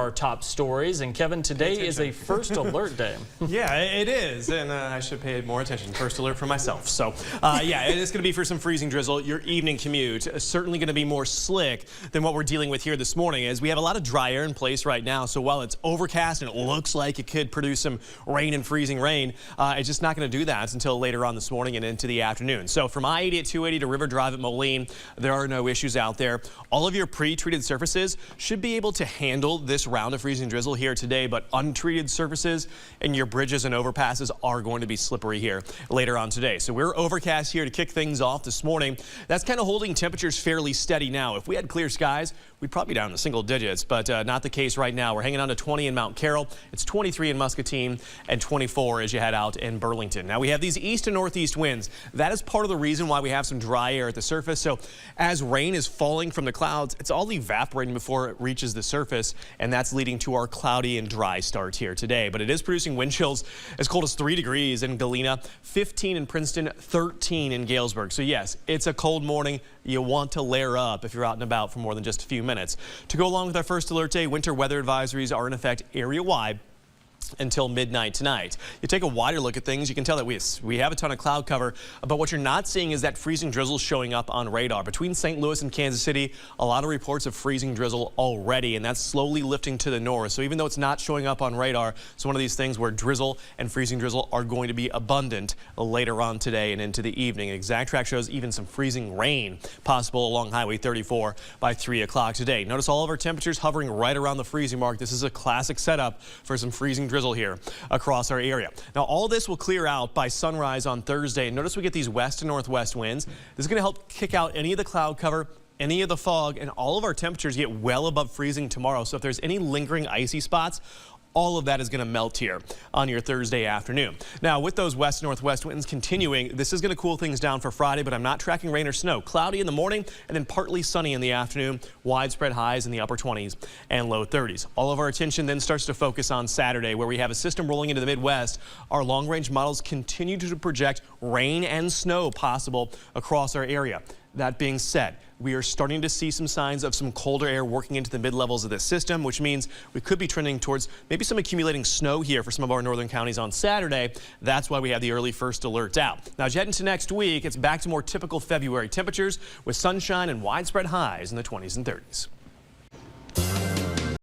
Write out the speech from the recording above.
Our top stories, and Kevin, today is a first alert day. Yeah, it is, and I should pay more attention. First alert for myself. So, yeah, it is going to be for some freezing drizzle. Your evening commute is certainly going to be more slick than what we're dealing with here this morning, as we have a lot of dry air in place right now. So while it's overcast and it looks like it could produce some rain and freezing rain, it's just not going to do that until later on this morning and into the afternoon. So from I-80 at 280 to River Drive at Moline, there are no issues out there. All of your pre-treated surfaces should be able to handle this round of freezing drizzle here today, but untreated surfaces and your bridges and overpasses are going to be slippery here later on today. So we're overcast here to kick things off this morning. That's kind of holding temperatures fairly steady now. If we had clear skies, we'd probably be down in the single digits, but not the case right now. We're hanging on to 20 in Mount Carroll. It's 23 in Muscatine and 24 as you head out in Burlington. Now we have these east and northeast winds. That is part of the reason why we have some dry air at the surface. So as rain is falling from the clouds, it's all evaporating before it reaches the surface, and that's leading to our cloudy and dry start here today. But it is producing wind chills as cold as 3 degrees in Galena, 15 in Princeton, 13 in Galesburg. So yes, it's a cold morning. You want to layer up if you're out and about for more than just a few minutes. To go along with our first alert day, winter weather advisories are in effect area-wide until midnight tonight. You take a wider look at things, you can tell that we have a ton of cloud cover, but what you're not seeing is that freezing drizzle showing up on radar. Between St. Louis and Kansas City, a lot of reports of freezing drizzle already, and that's slowly lifting to the north. So even though it's not showing up on radar, it's one of these things where drizzle and freezing drizzle are going to be abundant later on today and into the evening. Exact track shows even some freezing rain possible along Highway 34 by 3 o'clock today. Notice all of our temperatures hovering right around the freezing mark. This is a classic setup for some freezing drizzle here across our area. Now all this will clear out by sunrise on Thursday. Notice we get these west and northwest winds. This is going to help kick out any of the cloud cover, any of the fog, and all of our temperatures get well above freezing tomorrow. So if there's any lingering icy spots, all of that is going to melt here on your Thursday afternoon. Now, with those west northwest winds continuing, this is going to cool things down for Friday, but I'm not tracking rain or snow. Cloudy in the morning and then partly sunny in the afternoon. Widespread highs in the upper 20s and low 30s. All of our attention then starts to focus on Saturday, where we have a system rolling into the Midwest. Our long-range models continue to project rain and snow possible across our area. That being said, we are starting to see some signs of some colder air working into the mid-levels of this system, which means we could be trending towards maybe some accumulating snow here for some of our northern counties on Saturday. That's why we have the early first alert out. Now, as you head into next week, it's back to more typical February temperatures with sunshine and widespread highs in the 20s and 30s.